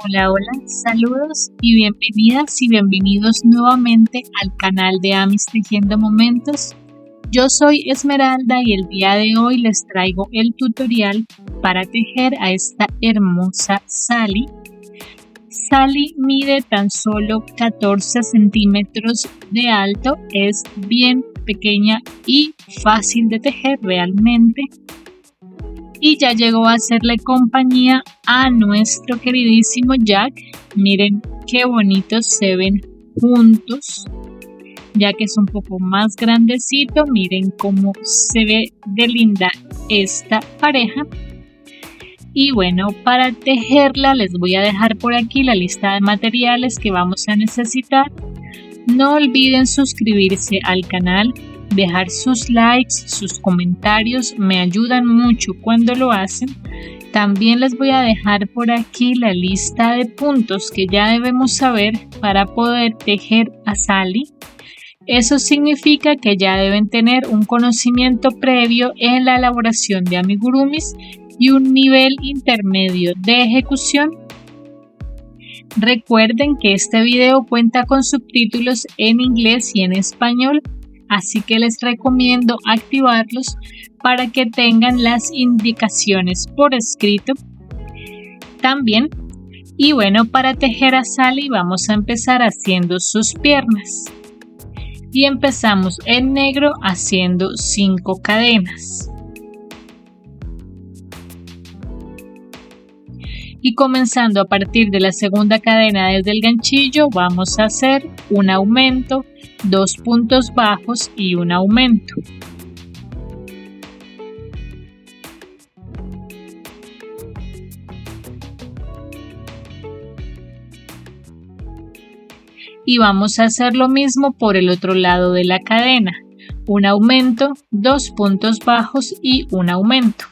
Hola, hola, saludos y bienvenidas y bienvenidos nuevamente al canal de Amis Tejiendo Momentos. Yo soy Esmeralda y el día de hoy les traigo el tutorial para tejer a esta hermosa Sally. Sally mide tan solo 14 centímetros de alto, es bien pequeña y fácil de tejer realmente. Y ya llegó a hacerle compañía a nuestro queridísimo Jack. Miren qué bonitos se ven juntos. Jack es un poco más grandecito. Miren cómo se ve de linda esta pareja. Y bueno, para tejerla les voy a dejar por aquí la lista de materiales que vamos a necesitar. No olviden suscribirse al canal. Dejar sus likes, sus comentarios me ayudan mucho cuando lo hacen. También les voy a dejar por aquí la lista de puntos que ya debemos saber para poder tejer a Sally. Eso significa que ya deben tener un conocimiento previo en la elaboración de amigurumis y un nivel intermedio de ejecución. Recuerden que este video cuenta con subtítulos en inglés y en español. Así que les recomiendo activarlos para que tengan las indicaciones por escrito también. Y bueno, para tejer a Sally vamos a empezar haciendo sus piernas. Y empezamos en negro haciendo 5 cadenas. Y comenzando a partir de la segunda cadena desde el ganchillo vamos a hacer un aumento, 2 puntos bajos y un aumento. Y vamos a hacer lo mismo por el otro lado de la cadena, un aumento, 2 puntos bajos y un aumento.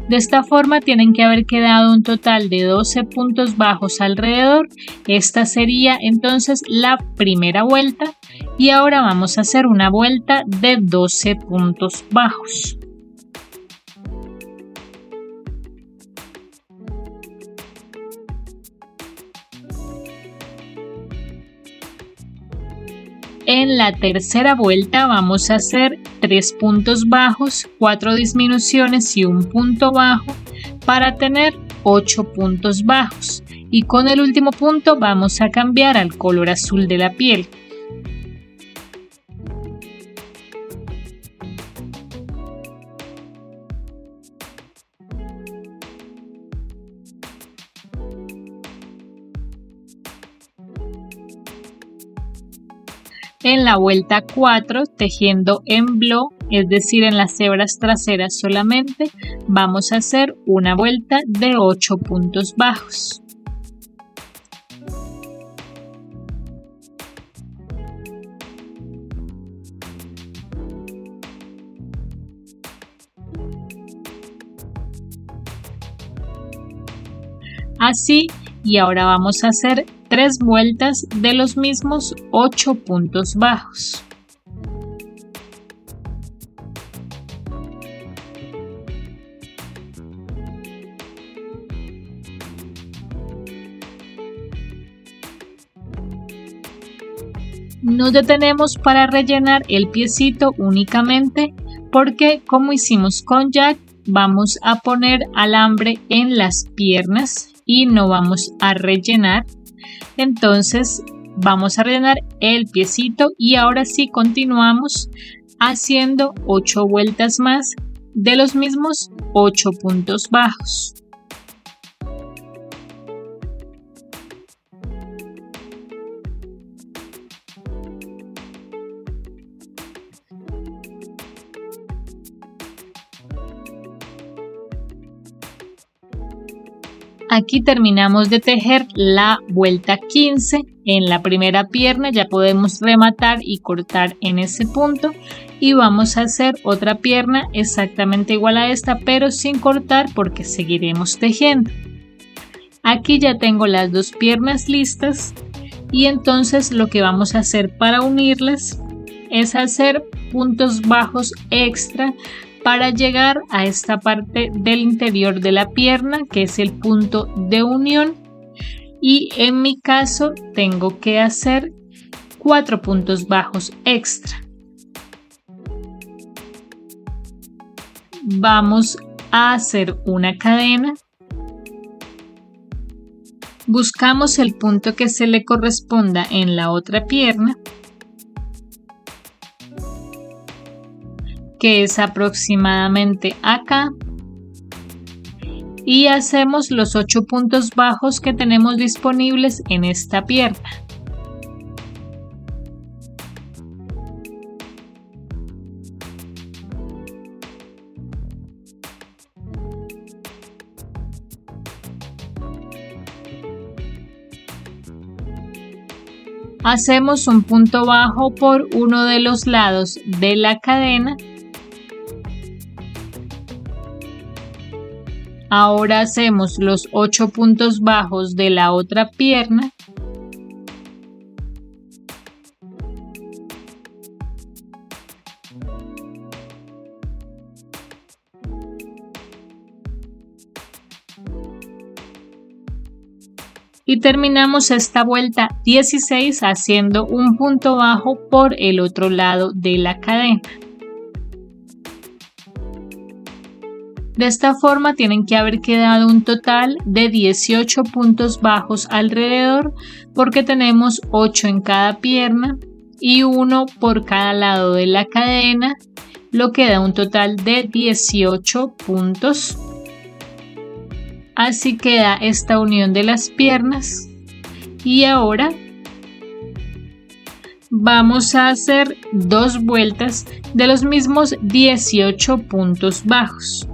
De esta forma tienen que haber quedado un total de 12 puntos bajos alrededor. Esta sería entonces la primera vuelta y ahora vamos a hacer una vuelta de 12 puntos bajos. En la tercera vuelta vamos a hacer 3 puntos bajos, 4 disminuciones y un punto bajo para tener 8 puntos bajos. Y con el último punto vamos a cambiar al color azul de la piel. En la vuelta 4, tejiendo en blow, es decir, en las hebras traseras solamente, vamos a hacer una vuelta de 8 puntos bajos. Así, y ahora vamos a hacer 3 vueltas de los mismos 8 puntos bajos. Nos detenemos para rellenar el piecito únicamente porque, como hicimos con Jack, vamos a poner alambre en las piernas y no vamos a rellenar. Entonces vamos a rellenar el piecito y ahora sí continuamos haciendo 8 vueltas más de los mismos 8 puntos bajos. Aquí terminamos de tejer la vuelta 15. En la primera pierna ya podemos rematar y cortar en ese punto y vamos a hacer otra pierna exactamente igual a esta pero sin cortar porque seguiremos tejiendo. Aquí ya tengo las dos piernas listas y entonces lo que vamos a hacer para unirlas es hacer puntos bajos extra para llegar a esta parte del interior de la pierna, que es el punto de unión, y en mi caso tengo que hacer 4 puntos bajos extra. Vamos a hacer una cadena. Buscamos el punto que se le corresponda en la otra pierna, que es aproximadamente acá, y hacemos los 8 puntos bajos que tenemos disponibles en esta pierna. Hacemos un punto bajo por uno de los lados de la cadena. Ahora hacemos los 8 puntos bajos de la otra pierna. Y terminamos esta vuelta 16 haciendo un punto bajo por el otro lado de la cadena. De esta forma tienen que haber quedado un total de 18 puntos bajos alrededor, porque tenemos 8 en cada pierna y 1 por cada lado de la cadena, lo que da un total de 18 puntos. Así queda esta unión de las piernas. Y ahora vamos a hacer 2 vueltas de los mismos 18 puntos bajos.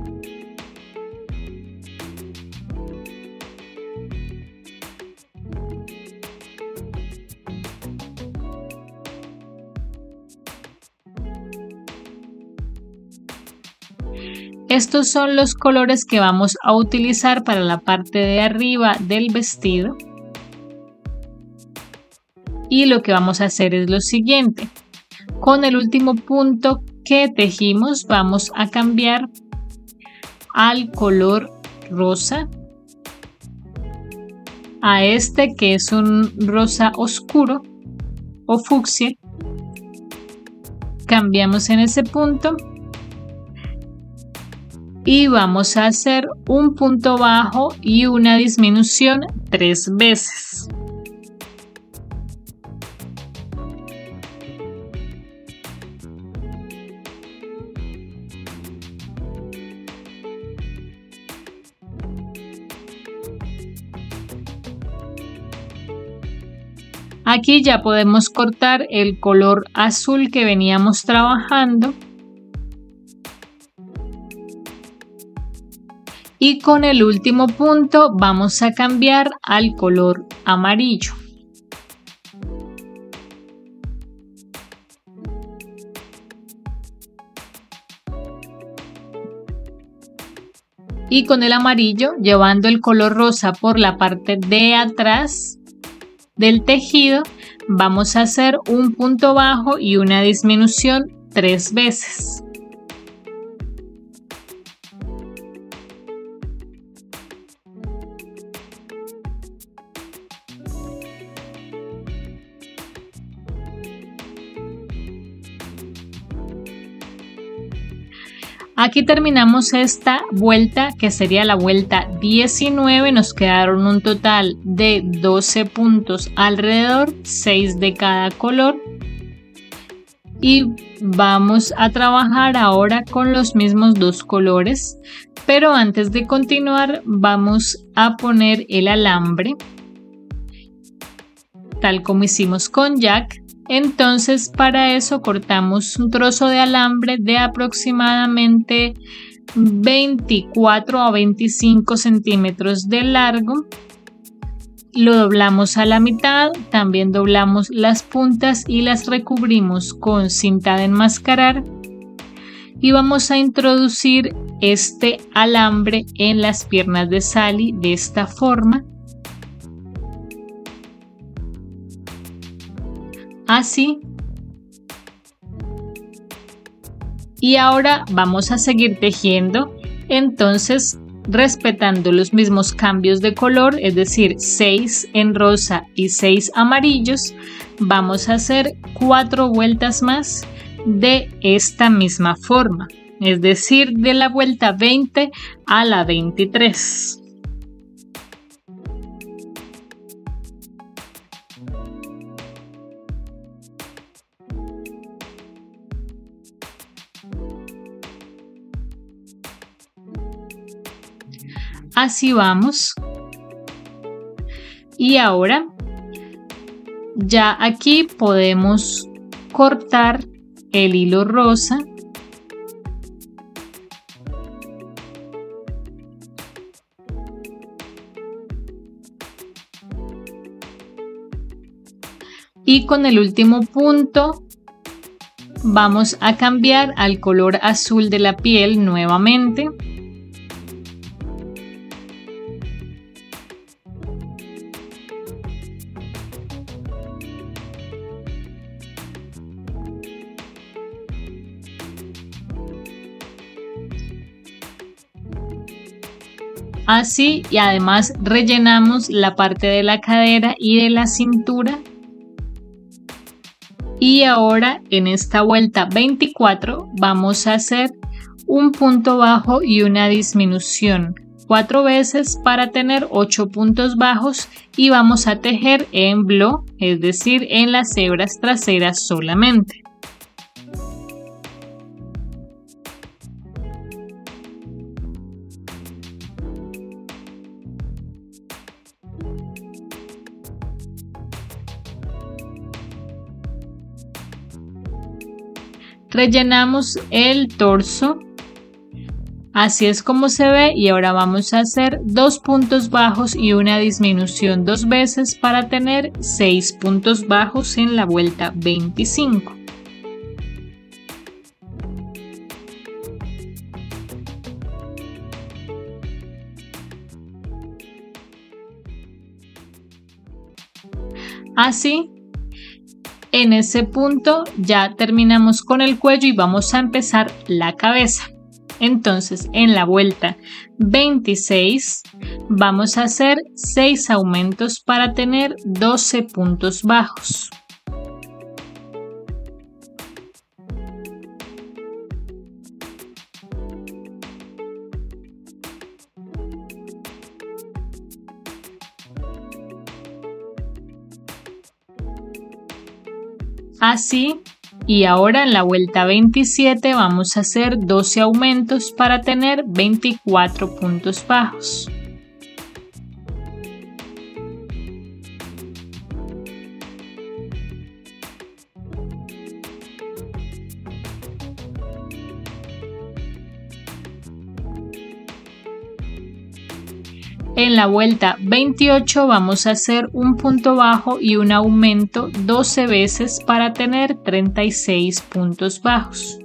Estos son los colores que vamos a utilizar para la parte de arriba del vestido. Y lo que vamos a hacer es lo siguiente. Con el último punto que tejimos vamos a cambiar al color rosa, a este que es un rosa oscuro o fucsia. Cambiamos en ese punto. Y vamos a hacer un punto bajo y una disminución 3 veces. Aquí ya podemos cortar el color azul que veníamos trabajando. Y con el último punto vamos a cambiar al color amarillo. Y con el amarillo, llevando el color rosa por la parte de atrás del tejido, vamos a hacer un punto bajo y una disminución 3 veces. Aquí terminamos esta vuelta, que sería la vuelta 19. Nos quedaron un total de 12 puntos alrededor, 6 de cada color. Y vamos a trabajar ahora con los mismos 2 colores. Pero antes de continuar vamos a poner el alambre, tal como hicimos con Jack. Entonces para eso cortamos un trozo de alambre de aproximadamente 24 a 25 centímetros de largo. Lo doblamos a la mitad, también doblamos las puntas y las recubrimos con cinta de enmascarar. Y vamos a introducir este alambre en las piernas de Sally de esta forma. así. Y ahora vamos a seguir tejiendo, entonces respetando los mismos cambios de color, es decir, 6 en rosa y 6 amarillos, vamos a hacer 4 vueltas más de esta misma forma, es decir, de la vuelta 20 a la 23. Así vamos. Y ahora ya aquí podemos cortar el hilo rosa y con el último punto vamos a cambiar al color azul de la piel nuevamente. Así, y además rellenamos la parte de la cadera y de la cintura. Y ahora en esta vuelta 24 vamos a hacer un punto bajo y una disminución 4 veces para tener 8 puntos bajos y vamos a tejer en bloc, es decir, en las hebras traseras solamente. Rellenamos el torso, así es como se ve, y ahora vamos a hacer 2 puntos bajos y una disminución 2 veces para tener 6 puntos bajos en la vuelta 25. Así, en ese punto ya terminamos con el cuello y vamos a empezar la cabeza. Entonces en la vuelta 26 vamos a hacer 6 aumentos para tener 12 puntos bajos. Así, y ahora en la vuelta 27 vamos a hacer 12 aumentos para tener 24 puntos bajos. En la vuelta 28 vamos a hacer un punto bajo y un aumento 12 veces para tener 36 puntos bajos.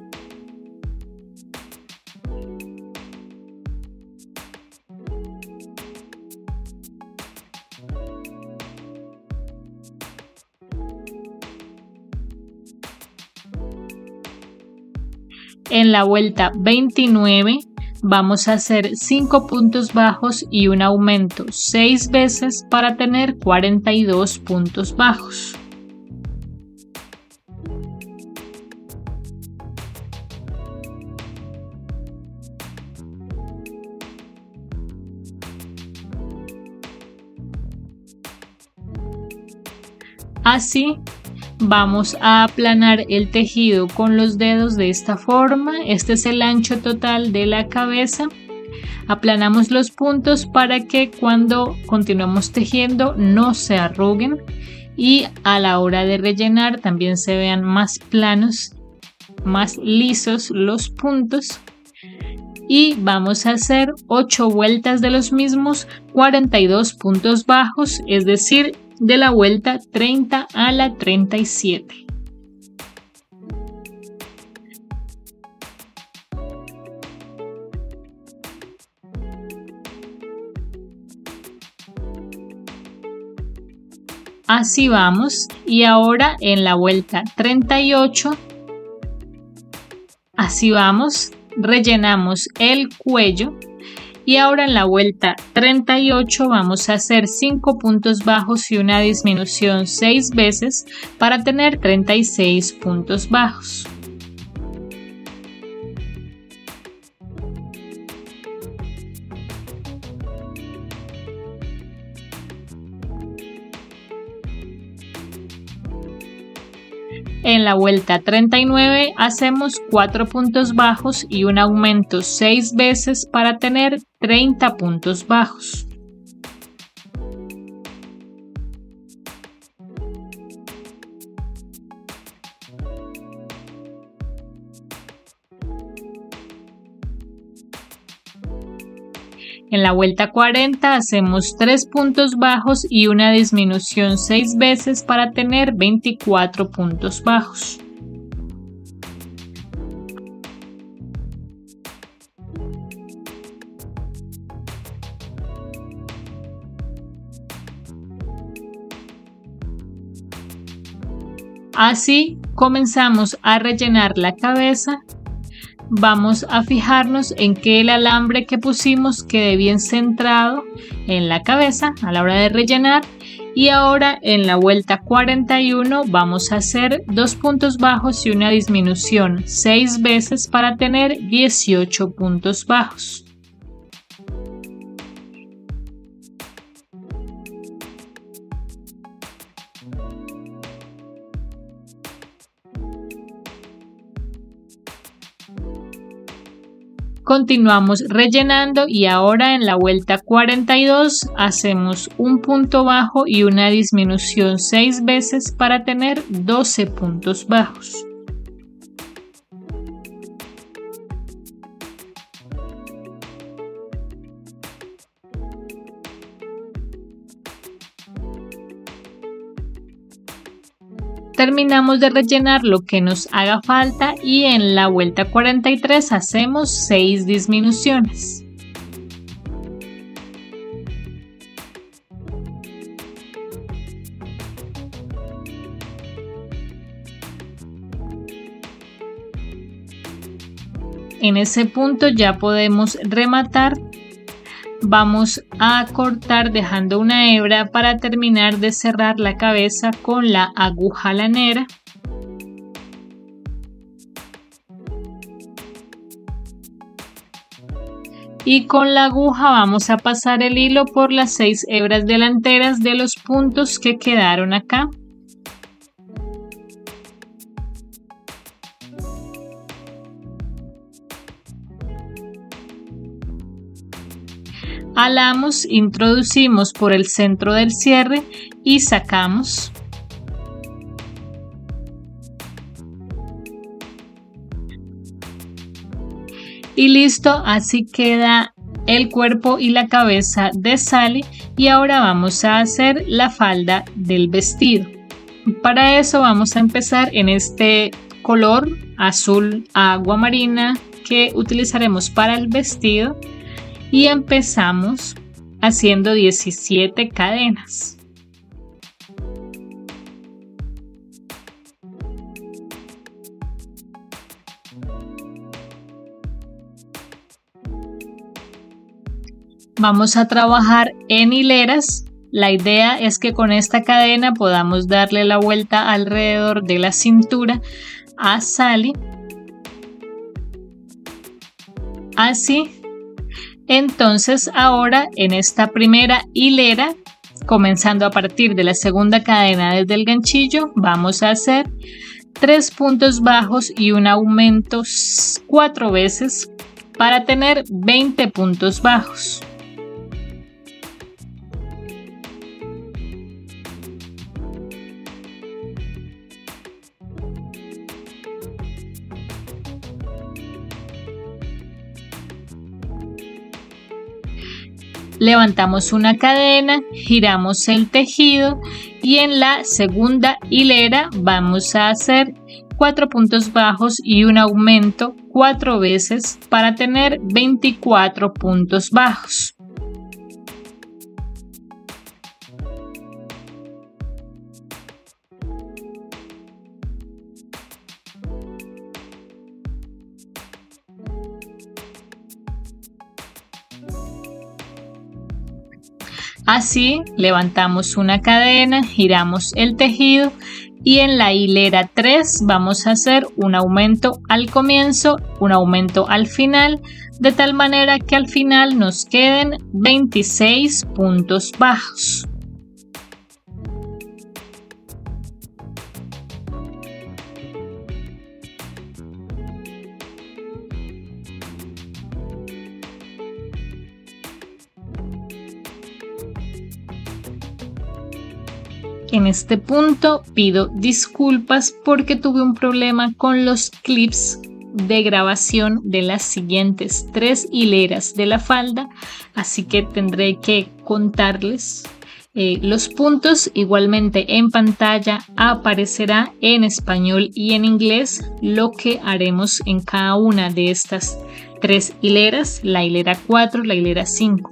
En la vuelta 29 vamos a hacer 5 puntos bajos y un aumento 6 veces para tener 42 puntos bajos. Así, vamos a aplanar el tejido con los dedos de esta forma. Este es el ancho total de la cabeza. Aplanamos los puntos para que cuando continuemos tejiendo no se arruguen y a la hora de rellenar también se vean más planos, más lisos los puntos. Y vamos a hacer 8 vueltas de los mismos, 42 puntos bajos, es decir, de la vuelta 30 a la 37. Así vamos, y ahora en la vuelta 38, así vamos, rellenamos el cuello y ahora en la vuelta 38 vamos a hacer 5 puntos bajos y una disminución 6 veces para tener 36 puntos bajos. En la vuelta 39 hacemos 4 puntos bajos y un aumento 6 veces para tener 30 puntos bajos. En la vuelta 40 hacemos 3 puntos bajos y una disminución 6 veces para tener 24 puntos bajos. Así comenzamos a rellenar la cabeza. Vamos a fijarnos en que el alambre que pusimos quede bien centrado en la cabeza a la hora de rellenar, y ahora en la vuelta 41 vamos a hacer 2 puntos bajos y una disminución 6 veces para tener 18 puntos bajos. Continuamos rellenando y ahora en la vuelta 42 hacemos un punto bajo y una disminución 6 veces para tener 12 puntos bajos. Terminamos de rellenar lo que nos haga falta y en la vuelta 43 hacemos 6 disminuciones. En ese punto ya podemos rematar. Vamos a cortar dejando una hebra para terminar de cerrar la cabeza con la aguja lanera. Y con la aguja vamos a pasar el hilo por las 6 hebras delanteras de los puntos que quedaron acá. Alamos, introducimos por el centro del cierre y sacamos. Y listo, así queda el cuerpo y la cabeza de Sally, y ahora vamos a hacer la falda del vestido. Para eso vamos a empezar en este color azul agua marina que utilizaremos para el vestido. Y empezamos haciendo 17 cadenas. Vamos a trabajar en hileras. La idea es que con esta cadena podamos darle la vuelta alrededor de la cintura a Sally. Así. Entonces ahora en esta primera hilera, comenzando a partir de la segunda cadena desde el ganchillo, vamos a hacer 3 puntos bajos y un aumento 4 veces para tener 20 puntos bajos. Levantamos una cadena, giramos el tejido y en la segunda hilera vamos a hacer 4 puntos bajos y un aumento 4 veces para tener 24 puntos bajos. Así levantamos una cadena, giramos el tejido y en la hilera 3 vamos a hacer un aumento al comienzo, un aumento al final, de tal manera que al final nos queden 26 puntos bajos. En este punto pido disculpas porque tuve un problema con los clips de grabación de las siguientes 3 hileras de la falda, así que tendré que contarles los puntos. Igualmente en pantalla aparecerá en español y en inglés lo que haremos en cada una de estas 3 hileras, la hilera 4, la hilera 5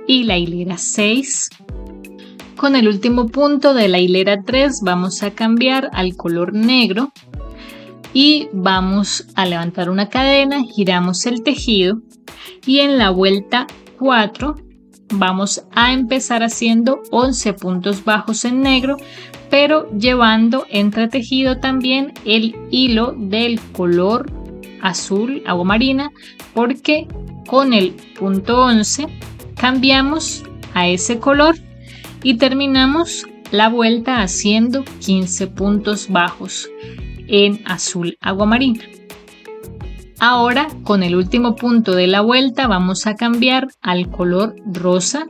y la hilera 6. Con el último punto de la hilera 3 vamos a cambiar al color negro y vamos a levantar una cadena, giramos el tejido y en la vuelta 4 vamos a empezar haciendo 11 puntos bajos en negro, pero llevando entretejido también el hilo del color azul, agua marina, porque con el punto 11 cambiamos a ese color y terminamos la vuelta haciendo 15 puntos bajos en azul agua marina. Ahora con el último punto de la vuelta vamos a cambiar al color rosa,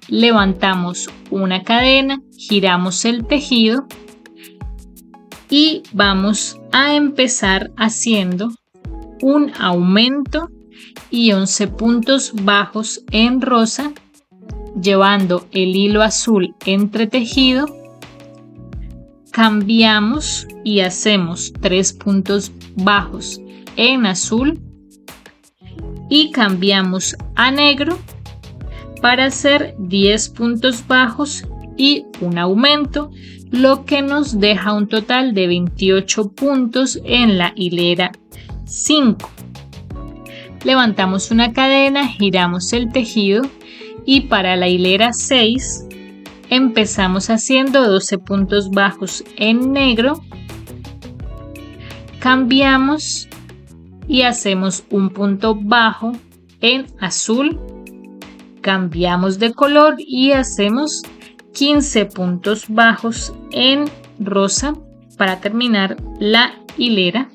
levantamos una cadena, giramos el tejido y vamos a empezar haciendo un aumento y 11 puntos bajos en rosa, llevando el hilo azul entretejido, cambiamos y hacemos 3 puntos bajos en azul y cambiamos a negro para hacer 10 puntos bajos y un aumento, lo que nos deja un total de 28 puntos en la hilera 5. Levantamos una cadena, giramos el tejido y para la hilera 6 empezamos haciendo 12 puntos bajos en negro, cambiamos y hacemos un punto bajo en azul, cambiamos de color y hacemos 15 puntos bajos en rosa para terminar la hilera.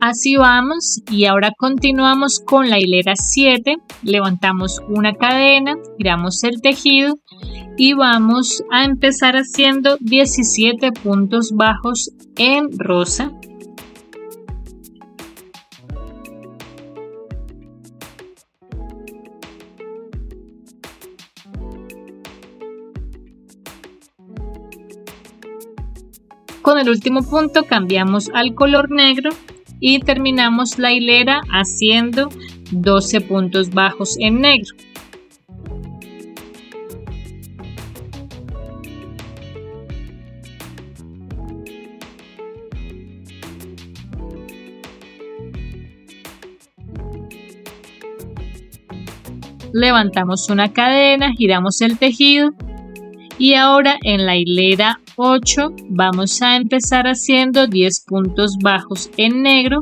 Así vamos y ahora continuamos con la hilera 7, levantamos una cadena, giramos el tejido y vamos a empezar haciendo 17 puntos bajos en rosa. Con el último punto cambiamos al color negro y terminamos la hilera haciendo 12 puntos bajos en negro. Levantamos una cadena, giramos el tejido y ahora en la hilera 8 vamos a empezar haciendo 10 puntos bajos en negro.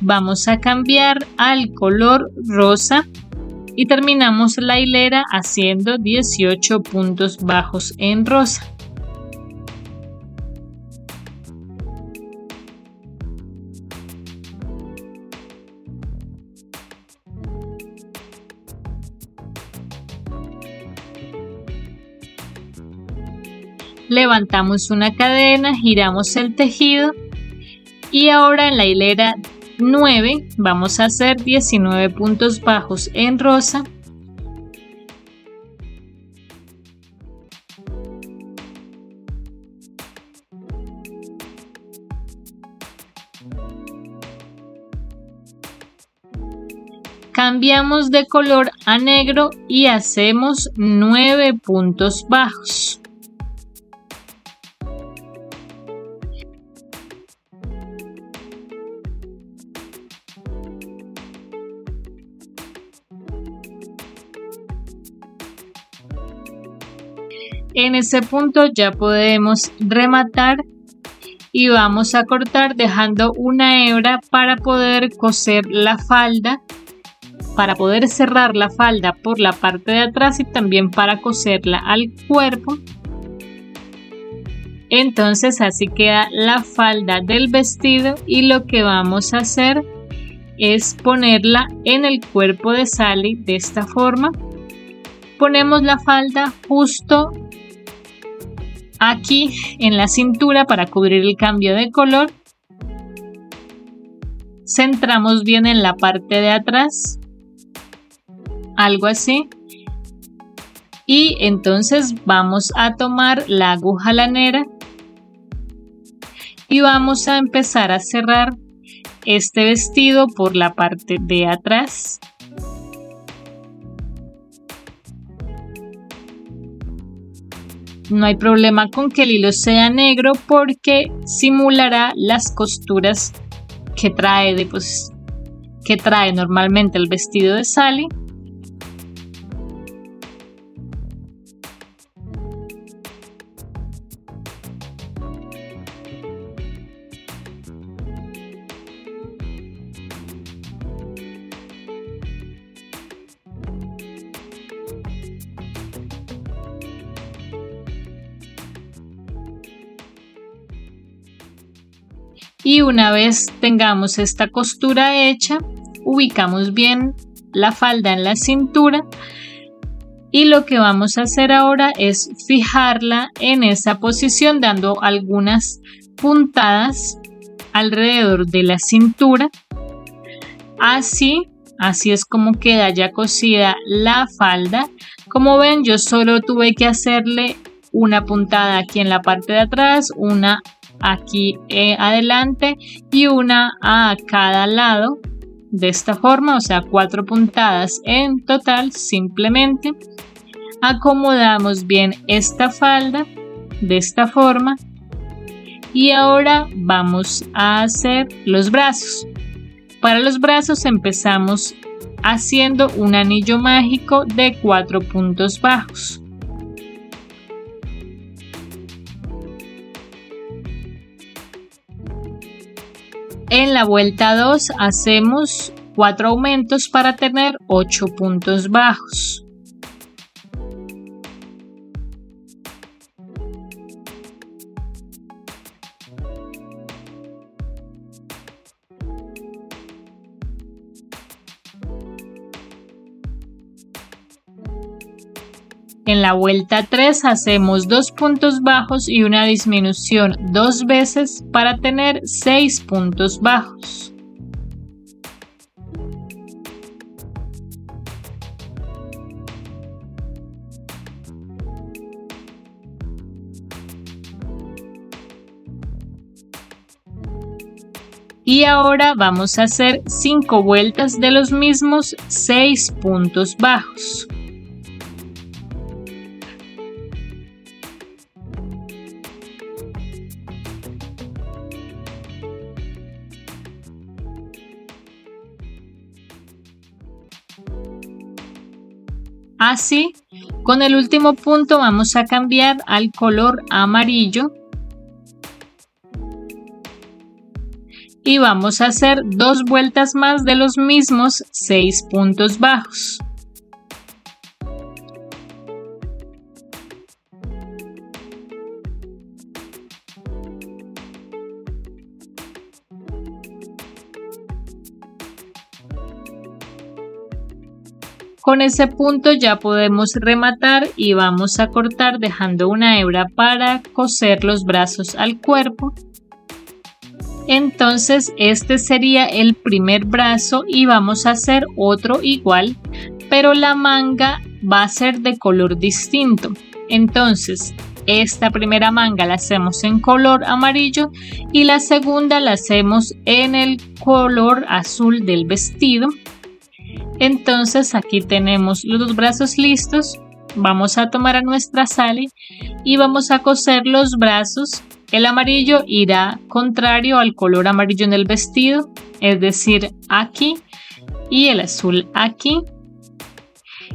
Vamos a cambiar al color rosa y terminamos la hilera haciendo 18 puntos bajos en rosa. Levantamos una cadena, giramos el tejido y ahora en la hilera 9 vamos a hacer 19 puntos bajos en rosa. Cambiamos de color a negro y hacemos 9 puntos bajos. En ese punto ya podemos rematar y vamos a cortar dejando una hebra para poder coser la falda, para poder cerrar la falda por la parte de atrás y también para coserla al cuerpo. Entonces así queda la falda del vestido y lo que vamos a hacer es ponerla en el cuerpo de Sally de esta forma. Ponemos la falda justo aquí en la cintura para cubrir el cambio de color. Centramos bien en la parte de atrás, algo así, y entonces vamos a tomar la aguja lanera y vamos a empezar a cerrar este vestido por la parte de atrás. No hay problema con que el hilo sea negro porque simulará las costuras que trae normalmente el vestido de Sally. Y una vez tengamos esta costura hecha, ubicamos bien la falda en la cintura y lo que vamos a hacer ahora es fijarla en esa posición dando algunas puntadas alrededor de la cintura. Así es como queda ya cosida la falda. Como ven, yo solo tuve que hacerle una puntada aquí en la parte de atrás, una aquí adelante y una a cada lado de esta forma, o sea 4 puntadas en total. Simplemente acomodamos bien esta falda de esta forma y ahora vamos a hacer los brazos. Para los brazos empezamos haciendo un anillo mágico de 4 puntos bajos. En la vuelta 2 hacemos 4 aumentos para tener 8 puntos bajos. En la vuelta 3 hacemos 2 puntos bajos y una disminución 2 veces para tener 6 puntos bajos. Y ahora vamos a hacer 5 vueltas de los mismos 6 puntos bajos. Así, con el último punto vamos a cambiar al color amarillo y vamos a hacer 2 vueltas más de los mismos 6 puntos bajos. Con ese punto ya podemos rematar y vamos a cortar dejando una hebra para coser los brazos al cuerpo. Entonces este sería el primer brazo y vamos a hacer otro igual, pero la manga va a ser de color distinto. Entonces esta primera manga la hacemos en color amarillo y la segunda la hacemos en el color azul del vestido. Entonces aquí tenemos los dos brazos listos. Vamos a tomar a nuestra Sally y vamos a coser los brazos. El amarillo irá contrario al color amarillo en el vestido, es decir, aquí, y el azul aquí.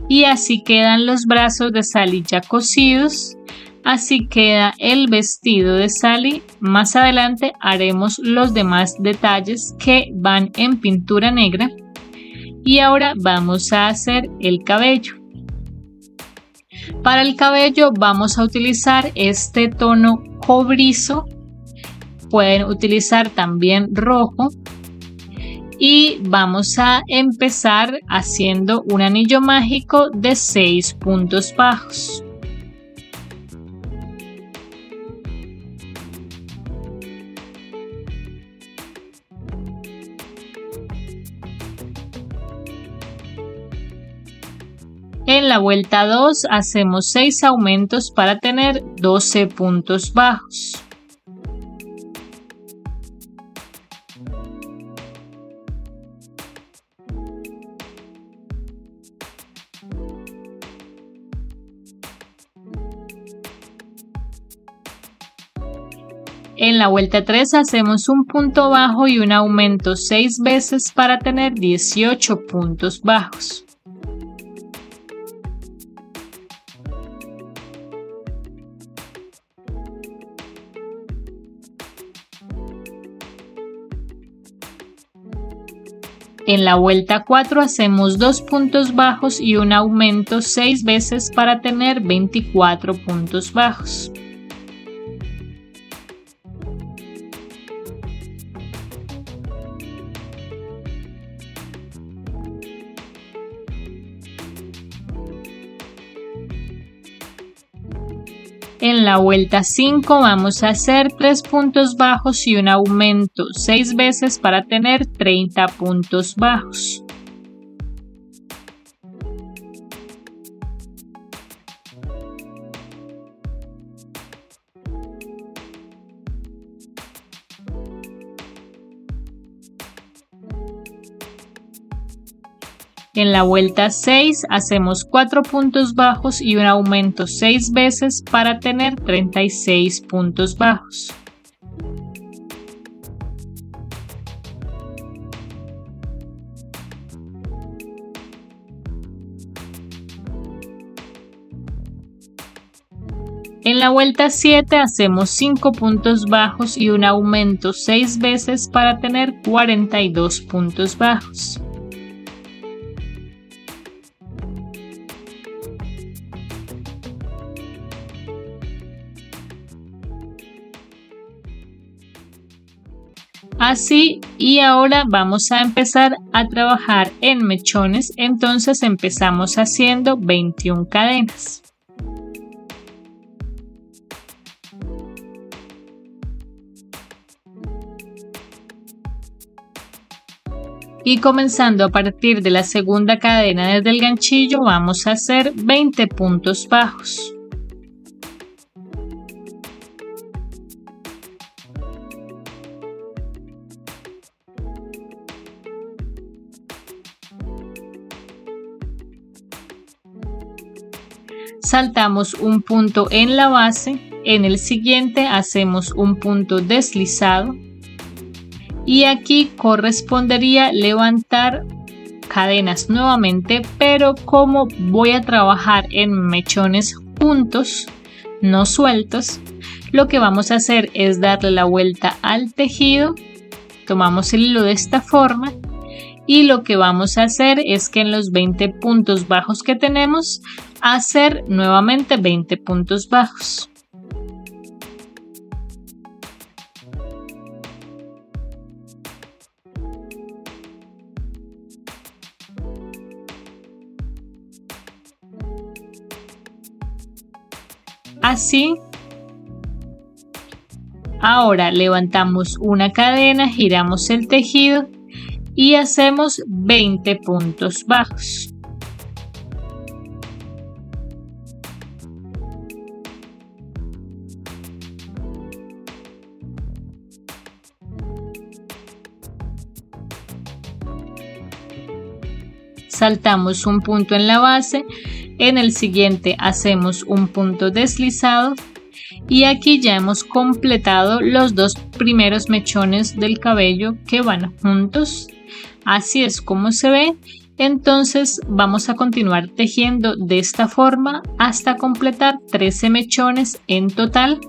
Y así quedan los brazos de Sally ya cosidos. Así queda el vestido de Sally. Más adelante haremos los demás detalles que van en pintura negra. Y ahora vamos a hacer el cabello. Para el cabello vamos a utilizar este tono cobrizo. Pueden utilizar también rojo. Y vamos a empezar haciendo un anillo mágico de 6 puntos bajos. En la vuelta 2 hacemos 6 aumentos para tener 12 puntos bajos. En la vuelta 3 hacemos un punto bajo y un aumento 6 veces para tener 18 puntos bajos. En la vuelta 4 hacemos 2 puntos bajos y un aumento 6 veces para tener 24 puntos bajos. En la vuelta 5 vamos a hacer 3 puntos bajos y un aumento 6 veces para tener 30 puntos bajos. En la vuelta 6 hacemos 4 puntos bajos y un aumento 6 veces para tener 36 puntos bajos. En la vuelta 7 hacemos 5 puntos bajos y un aumento 6 veces para tener 42 puntos bajos. Así, y ahora vamos a empezar a trabajar en mechones, entonces empezamos haciendo 21 cadenas. Y comenzando a partir de la segunda cadena desde el ganchillo vamos a hacer 20 puntos bajos. Saltamos un punto en la base, en el siguiente hacemos un punto deslizado y aquí correspondería levantar cadenas nuevamente, pero como voy a trabajar en mechones juntos, no sueltos, lo que vamos a hacer es darle la vuelta al tejido, tomamos el hilo de esta forma y lo que vamos a hacer es que en los 20 puntos bajos que tenemos, hacer nuevamente 20 puntos bajos. Así. Ahora levantamos una cadena, giramos el tejido y hacemos 20 puntos bajos. saltamos un punto en la base, en el siguiente hacemos un punto deslizado y aquí ya hemos completado los dos primeros mechones del cabello que van juntos. Así es como se ve. Entonces vamos a continuar tejiendo de esta forma hasta completar 13 mechones en total,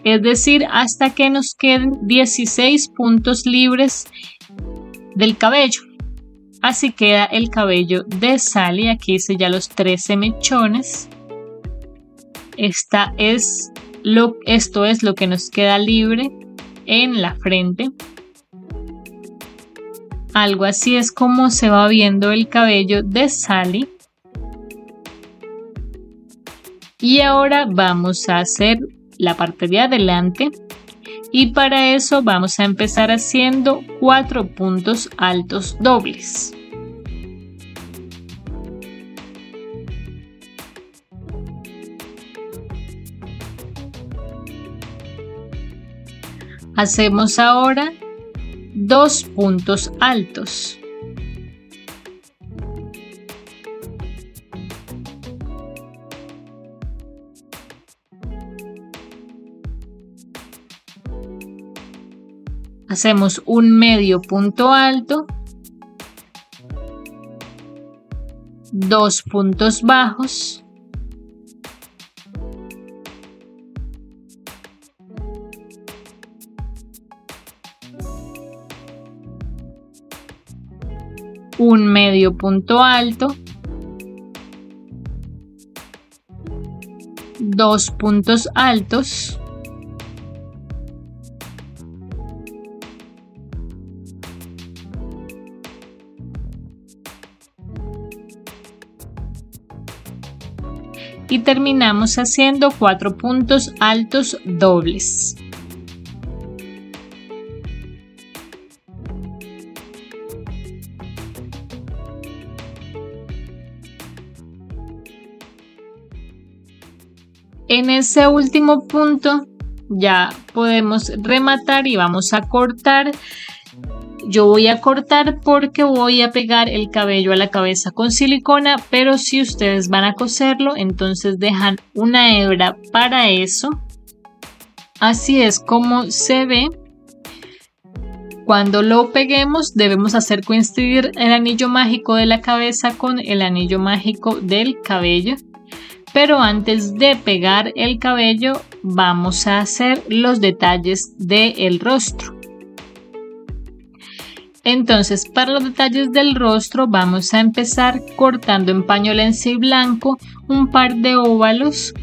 es decir, hasta que nos queden 16 puntos libres del cabello. Así queda el cabello de Sally. Aquí hice ya los 13 mechones. Esto es lo que nos queda libre en la frente. Algo así es como se va viendo el cabello de Sally. Y ahora vamos a hacer la parte de adelante. Y para eso vamos a empezar haciendo 4 puntos altos dobles. Hacemos ahora 2 puntos altos. Hacemos un medio punto alto, 2 puntos bajos, un medio punto alto, 2 puntos altos, y terminamos haciendo 4 puntos altos dobles. En ese último punto ya podemos rematar y vamos a cortar. Yo voy a cortar porque voy a pegar el cabello a la cabeza con silicona, pero si ustedes van a coserlo, entonces dejan una hebra para eso. Así es como se ve. Cuando lo peguemos debemos hacer coincidir el anillo mágico de la cabeza con el anillo mágico del cabello. Pero antes de pegar el cabello vamos a hacer los detalles del rostro. Entonces, para los detalles del rostro vamos a empezar cortando en paño lencería blanco un par de óvalos.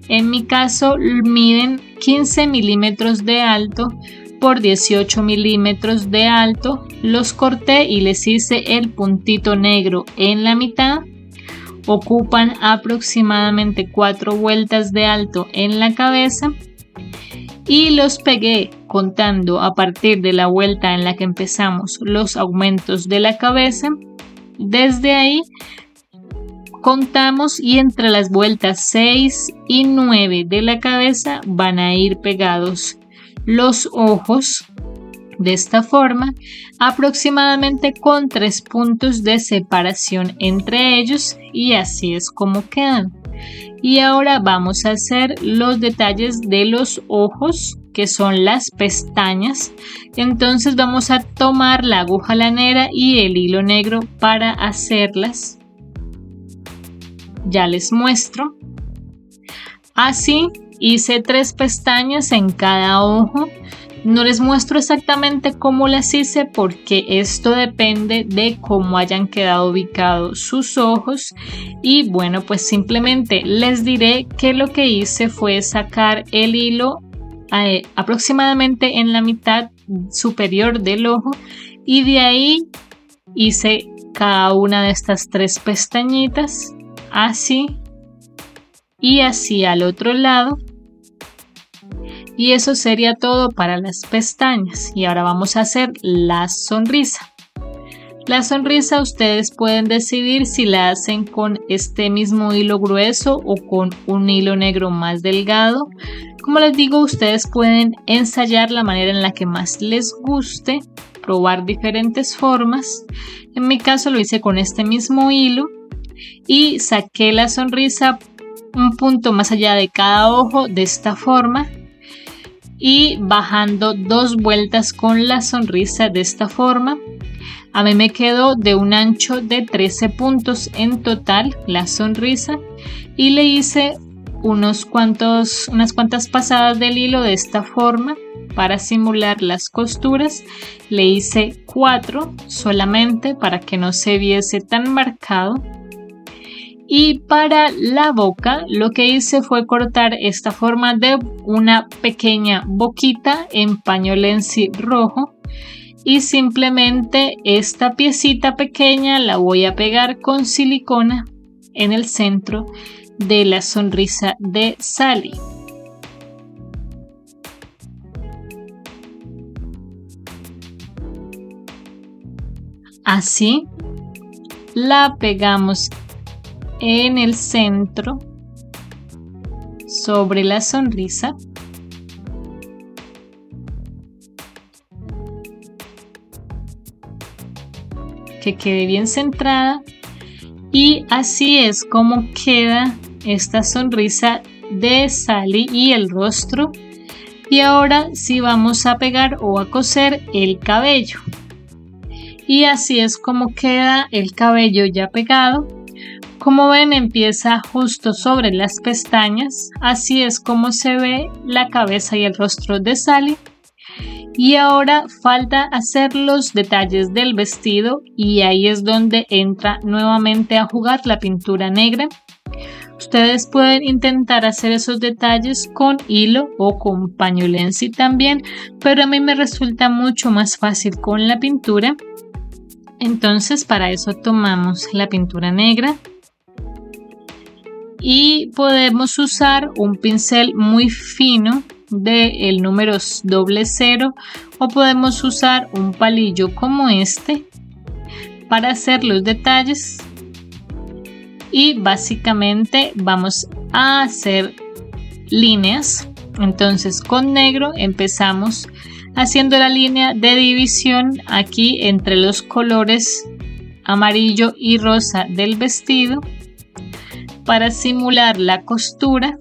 En mi caso miden 15 milímetros de alto por 18 milímetros de alto. Los corté y les hice el puntito negro en la mitad. Ocupan aproximadamente 4 vueltas de alto en la cabeza. Y los pegué contando a partir de la vuelta en la que empezamos los aumentos de la cabeza. Desde ahí contamos y entre las vueltas 6 y 9 de la cabeza van a ir pegados los ojos de esta forma, aproximadamente con 3 puntos de separación entre ellos, y así es como quedan. Y ahora vamos a hacer los detalles de los ojos, que son las pestañas. Entonces vamos a tomar la aguja lanera y el hilo negro para hacerlas. Ya les muestro. Así hice 3 pestañas en cada ojo. No les muestro exactamente cómo las hice porque esto depende de cómo hayan quedado ubicados sus ojos. Y bueno, pues simplemente les diré que lo que hice fue sacar el hilo aproximadamente en la mitad superior del ojo, y de ahí hice cada una de estas 3 pestañitas, así y así al otro lado. Y eso sería todo para las pestañas. Y ahora vamos a hacer la sonrisa. La sonrisa ustedes pueden decidir si la hacen con este mismo hilo grueso o con un hilo negro más delgado. Como les digo, ustedes pueden ensayar la manera en la que más les guste probar diferentes formas. En mi caso lo hice con este mismo hilo y saqué la sonrisa un punto más allá de cada ojo de esta forma y bajando 2 vueltas con la sonrisa de esta forma. A mí me quedó de un ancho de 13 puntos en total la sonrisa y le hice unas cuantas pasadas del hilo de esta forma para simular las costuras. Le hice 4 solamente para que no se viese tan marcado. Y para la boca lo que hice fue cortar esta forma de una pequeña boquita en paño lenzi rojo y simplemente esta piecita pequeña la voy a pegar con silicona en el centro de la sonrisa de Sally. Así la pegamos en el centro sobre la sonrisa. Que quede bien centrada y así es como queda esta sonrisa de Sally y el rostro. Y ahora sí vamos a pegar o a coser el cabello y así es como queda el cabello ya pegado. Como ven, empieza justo sobre las pestañas, así es como se ve la cabeza y el rostro de Sally. Y ahora falta hacer los detalles del vestido y ahí es donde entra nuevamente a jugar la pintura negra. Ustedes pueden intentar hacer esos detalles con hilo o con paño lenzi también, pero a mí me resulta mucho más fácil con la pintura. Entonces para eso tomamos la pintura negra y podemos usar un pincel muy fino del número 00 o podemos usar un palillo como este para hacer los detalles y básicamente vamos a hacer líneas. Entonces con negro empezamos haciendo la línea de división aquí entre los colores amarillo y rosa del vestido para simular la costura.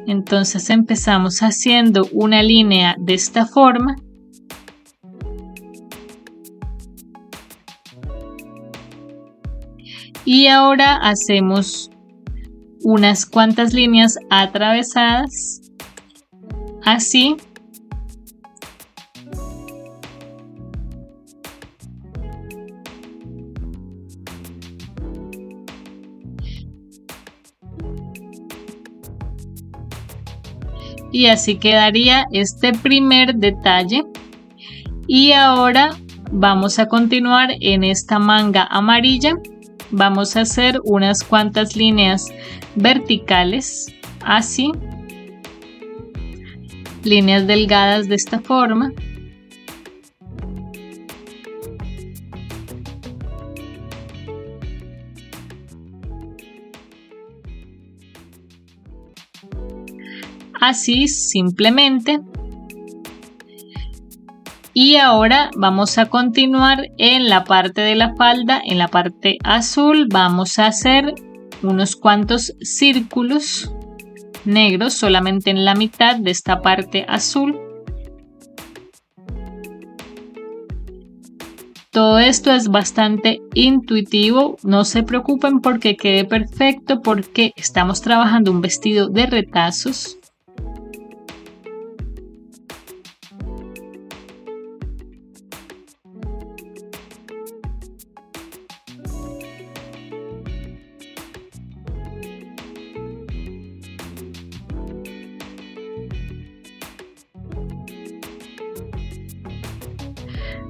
Entonces empezamos haciendo una línea de esta forma y ahora hacemos unas cuantas líneas atravesadas así. Y así quedaría este primer detalle. Y ahora vamos a continuar en esta manga amarilla. Vamos a hacer unas cuantas líneas verticales, así. Líneas delgadas de esta forma. Así simplemente. Y ahora vamos a continuar en la parte de la falda, en la parte azul. Vamos a hacer unos cuantos círculos negros solamente en la mitad de esta parte azul. Todo esto es bastante intuitivo, no se preocupen porque quede perfecto porque estamos trabajando un vestido de retazos.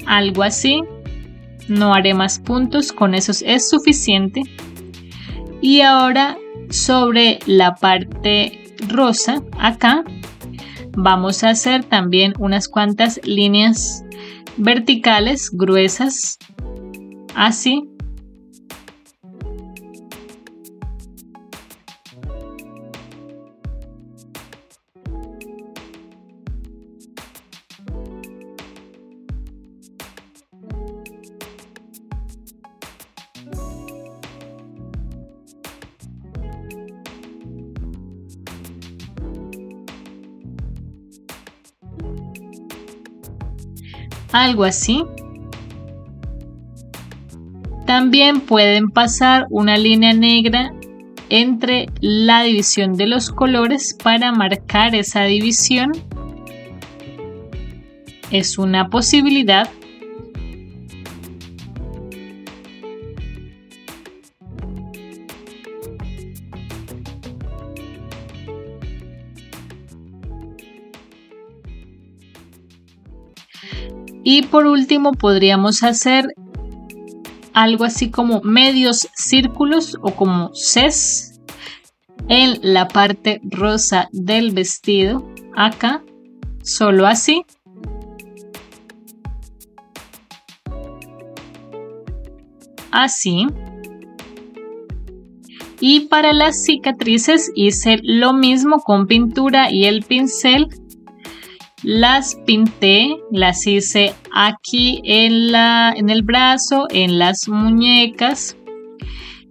Algo así, no haré más puntos, con esos es suficiente. Y ahora sobre la parte rosa, acá, vamos a hacer también unas cuantas líneas verticales gruesas, así. algo así. También pueden pasar una línea negra entre la división de los colores para marcar esa división. Es una posibilidad. Y por último podríamos hacer algo así como medios círculos o como Cs en la parte rosa del vestido, acá, solo así. Así. Y para las cicatrices hice lo mismo con pintura y el pincel. Las pinté, las hice aquí en el brazo, en las muñecas,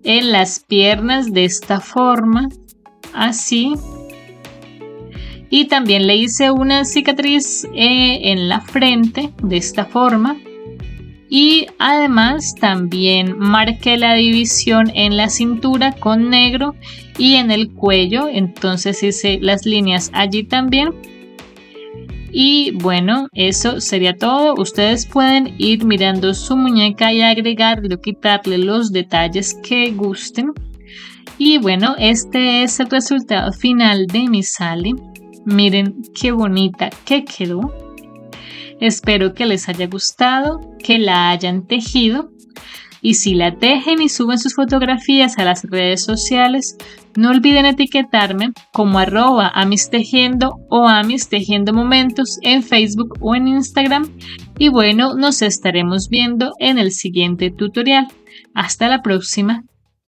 en las piernas de esta forma, así. Y también le hice una cicatriz en la frente de esta forma. Y además también marqué la división en la cintura con negro y en el cuello, entonces hice las líneas allí también. Y bueno, eso sería todo. Ustedes pueden ir mirando su muñeca y agregarle o quitarle los detalles que gusten. Y bueno, este es el resultado final de mi Sally. Miren qué bonita que quedó. Espero que les haya gustado, que la hayan tejido. Y si la tejen y suben sus fotografías a las redes sociales, no olviden etiquetarme como @amistejiendo o amistejiendomomentos en Facebook o en Instagram. Y bueno, nos estaremos viendo en el siguiente tutorial. Hasta la próxima.